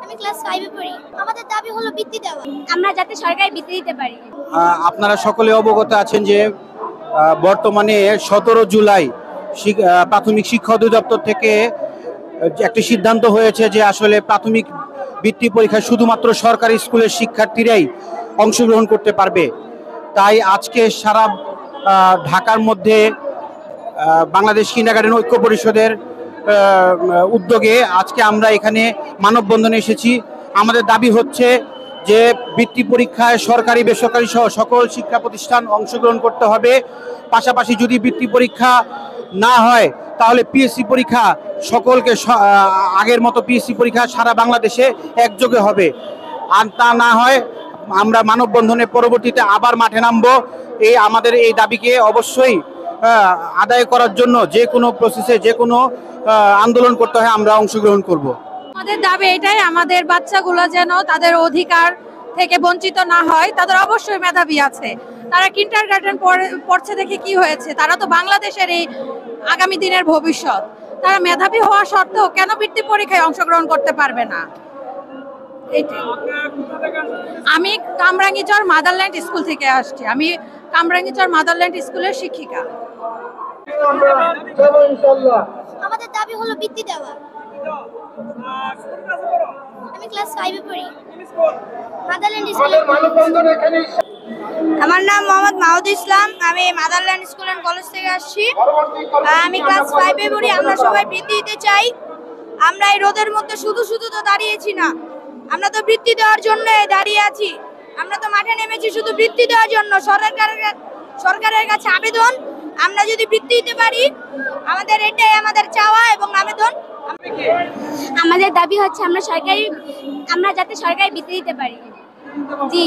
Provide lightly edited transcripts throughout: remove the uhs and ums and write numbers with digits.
আমি ক্লাস 5 এ পড়ি। আমাদের দাবি হলো বৃত্তি দেওয়া। আমরা যাতে সরকারি বৃত্তি দিতে পারি। আপনারা সকলে অবগত আছেন যে বর্তমানে 17 জুলাই প্রাথমিক শিক্ষা অধিদপ্তর থেকে একটি সিদ্ধান্ত হয়েছে যে আসলে প্রাথমিক বৃত্তি পরীক্ষায় শুধুমাত্র সরকারি স্কুলের শিক্ষার্থীরাই অংশগ্রহণ করতে পারবে। তাই আজকে সারা ঢাকার মধ্যে বাংলাদেশ কিন্ডারগার্টেন ঐক্য পরিষদের উদ্যোগে আজকে আমরা এখানে মানববন্ধনে এসেছি। আমাদের দাবি হচ্ছে যে বৃত্তি পরীক্ষায় সরকারি বেসরকারি সহ সকল শিক্ষা প্রতিষ্ঠান অংশগ্রহণ করতে হবে। পাশাপাশি যদি বৃত্তি পরীক্ষা না হয় তাহলে পিএসসি পরীক্ষা সকলকে আগের মতো পিএসসি পরীক্ষা সারা বাংলাদেশে একযোগে হবে। আর তা না হয় আমরা মানববন্ধনের পরবর্তীতে আবার মাঠে নামবো। আমাদের এই দাবিকে অবশ্যই আদায় করার জন্য যে কোনো প্রসেসে যে কোনো আন্দোলন করতে হয় আমরা অংশগ্রহণ করব। আমাদের দাবি এটাই, আমাদের বাচ্চাগুলো যেন তাদের অধিকার থেকে বঞ্চিত না হয়। তাদের অবশ্যই মেধাবী আছে, তারা কিন্ডারগার্টেন পড়ছে দেখে কি হয়েছে, তারা তো বাংলাদেশের এই আগামী দিনের ভবিষ্যৎ। তারা মেধাবী হওয়া সত্ত্বেও কেন বৃত্তি পরীক্ষায় অংশগ্রহণ করতে পারবে না? আমি কামরাঙ্গীচর মাদারল্যান্ড স্কুল থেকে আসছি। আমি কামরাঙ্গীচর মাদারল্যান্ড স্কুলের শিক্ষিকা। আমাদের দাবি হলো বৃত্তি দেওয়া। আমি ক্লাস 5 এ পড়ি। মাদারল্যান্ড স্কুলে। আমার নাম মোহাম্মদ মাহুদ ইসলাম। আমি মাদারল্যান্ড স্কুল এন্ড কলেজ থেকে আসছি। আমি ক্লাস 5 এ পড়ি। আমরা সবাই বৃত্তি দিতে চাই। আমরা এই রোদের মধ্যে শুধু তো দাঁড়িয়েছি না, আমরা তো বৃত্তি দেওয়ার জন্য দাঁড়িয়ে আছি। আমরা তো মাঠে নেমেছি শুধু বৃত্তি দেওয়ার জন্য। সরকারের কাছে আবেদন, আমরা যদি বৃত্তি দিতে পারি, আমাদের এটাই আমাদের চাওয়া এবং আবেদন। আমাদের দাবি হচ্ছে আমরা যাতে সরকারি বৃত্তি দিতে পারি। জি।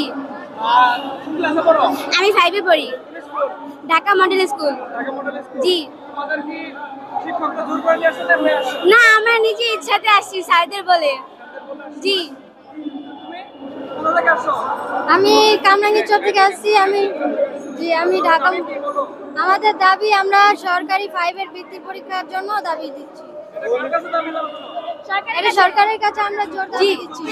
আমি 5 এ পড়ি, ঢাকা মডেল স্কুল। জি। না, আমরা নিজে ইচ্ছাতে আসছি, স্যারদের বলে। জি। আমি কামরাঙ্গীরচর থেকে আসছি। আমি ঢাকা। আমাদের দাবি, আমরা সরকারি 5 এর বৃত্তি পরীক্ষার জন্য দাবি দিচ্ছি। সরকারের কাছে আমরা জোর দাবি দিচ্ছি।